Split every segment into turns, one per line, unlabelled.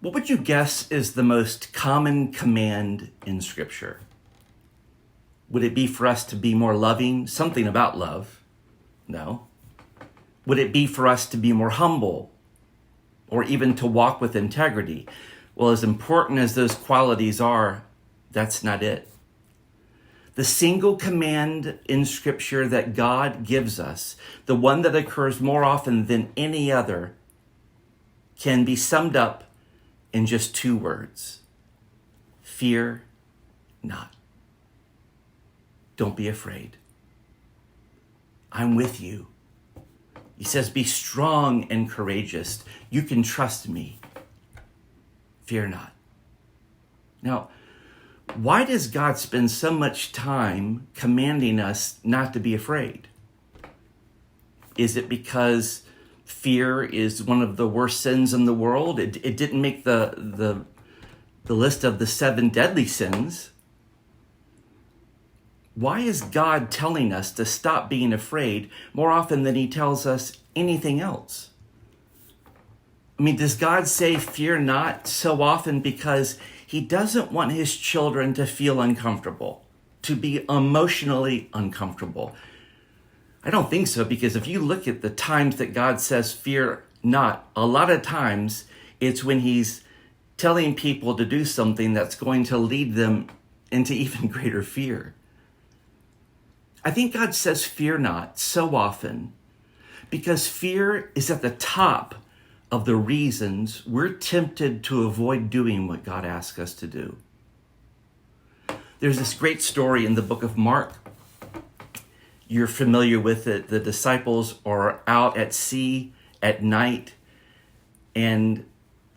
What would you guess is the most common command in Scripture? Would it be for us to be more loving? Something about love? No. Would it be for us to be more humble? Or even to walk with integrity? Well, as important as those qualities are, that's not it. The single command in Scripture that God gives us, the one that occurs more often than any other, can be summed up in just 2 words. Fear not. Don't be afraid. I'm with you. He says, be strong and courageous. You can trust me. Fear not. Now, why does God spend so much time commanding us not to be afraid? Is it because fear is one of the worst sins in the world? It didn't make the list of the 7 deadly sins. Why is God telling us to stop being afraid more often than he tells us anything else? I mean, does God say fear not so often because he doesn't want his children to feel uncomfortable, to be emotionally uncomfortable? I don't think so, because if you look at the times that God says fear not, a lot of times it's when he's telling people to do something that's going to lead them into even greater fear. I think God says fear not so often because fear is at the top of the reasons we're tempted to avoid doing what God asks us to do. There's this great story in the book of Mark. You're familiar with it. The disciples are out at sea at night. And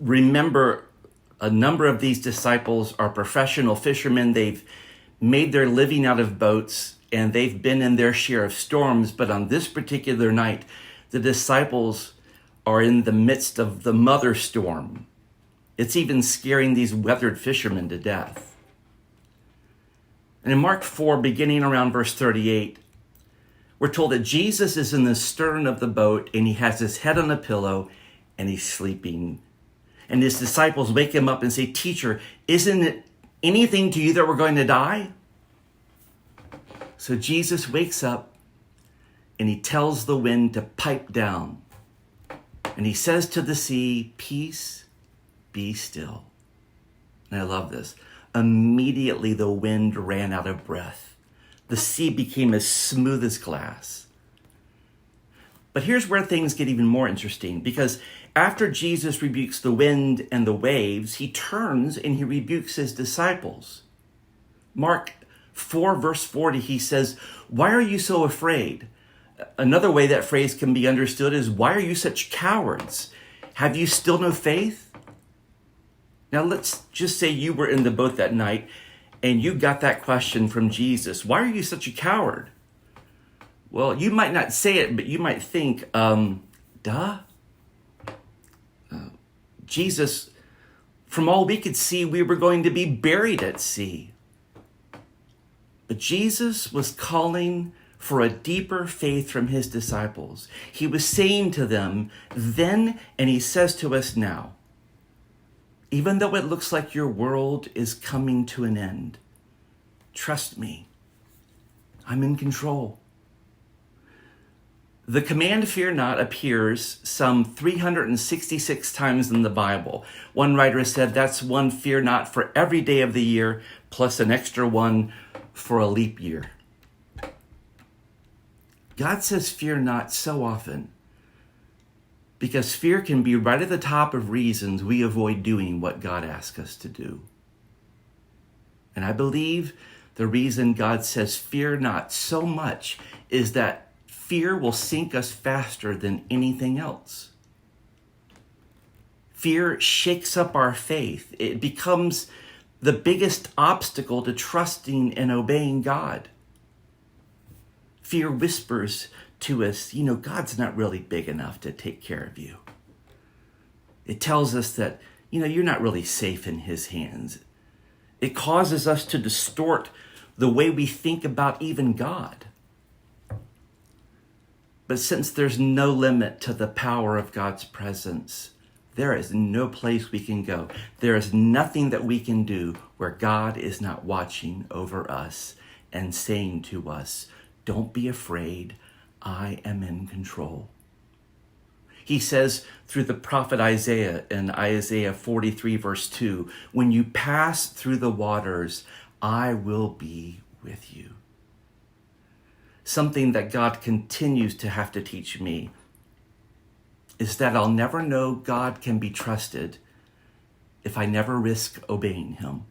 remember, a number of these disciples are professional fishermen. They've made their living out of boats, and they've been in their share of storms. But on this particular night, the disciples are in the midst of the mother storm. It's even scaring these weathered fishermen to death. And in Mark 4, beginning around verse 38, we're told that Jesus is in the stern of the boat and he has his head on a pillow and he's sleeping. And his disciples wake him up and say, "Teacher, isn't it anything to you that we're going to die?" So Jesus wakes up and he tells the wind to pipe down. And he says to the sea, "Peace, be still." And I love this. Immediately the wind ran out of breath. The sea became as smooth as glass. But here's where things get even more interesting, because after Jesus rebukes the wind and the waves, he turns and he rebukes his disciples. Mark 4, verse 40, he says, "Why are you so afraid?" Another way that phrase can be understood is, "Why are you such cowards? Have you still no faith?" Now let's just say you were in the boat that night and you got that question from Jesus. Why are you such a coward? Well, you might not say it, but you might think, Jesus, from all we could see, we were going to be buried at sea. But Jesus was calling for a deeper faith from his disciples. He was saying to them then, and he says to us now, even though it looks like your world is coming to an end, trust me, I'm in control. The command "fear not" appears some 366 times in the Bible. One writer said that's one "fear not" for every day of the year, plus an extra one for a leap year. God says fear not so often because fear can be right at the top of reasons we avoid doing what God asks us to do. And I believe the reason God says fear not so much is that fear will sink us faster than anything else. Fear shakes up our faith. It becomes the biggest obstacle to trusting and obeying God. Fear whispers to us, God's not really big enough to take care of you. It tells us that, you're not really safe in his hands. It causes us to distort the way we think about even God. But since there's no limit to the power of God's presence, There is no place we can go. There is nothing that we can do where God is not watching over us and saying to us, don't be afraid, I am in control. He says through the prophet Isaiah in Isaiah 43 verse 2, when you pass through the waters, I will be with you. Something that God continues to have to teach me is that I'll never know God can be trusted if I never risk obeying him.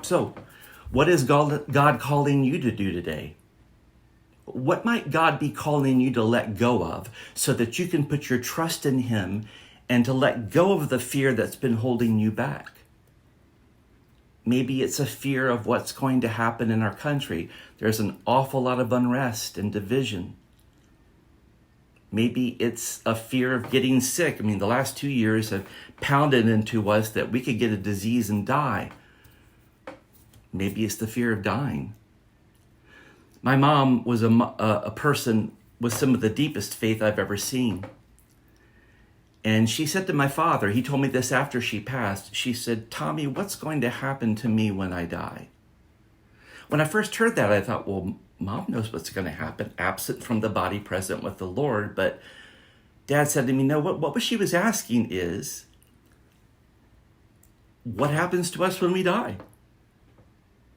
So, what is God calling you to do today? What might God be calling you to let go of so that you can put your trust in him and to let go of the fear that's been holding you back? Maybe it's a fear of what's going to happen in our country. There's an awful lot of unrest and division. Maybe it's a fear of getting sick. I mean, the last 2 years have pounded into us that we could get a disease and die. Maybe it's the fear of dying. My mom was a person with some of the deepest faith I've ever seen. And she said to my father, he told me this after she passed, she said, Tommy, what's going to happen to me when I die? When I first heard that, I thought, well, Mom knows what's going to happen, absent from the body, present with the Lord. But Dad said to me, no, what she was asking is, what happens to us when we die?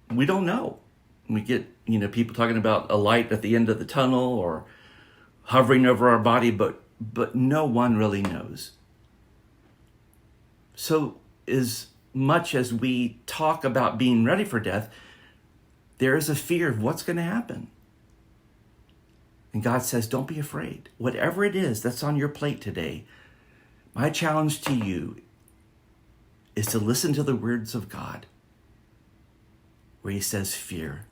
We don't know. We get, people talking about a light at the end of the tunnel or hovering over our body, but no one really knows. So as much as we talk about being ready for death, there is a fear of what's going to happen. And God says, don't be afraid. Whatever it is that's on your plate today, my challenge to you is to listen to the words of God, where he says, fear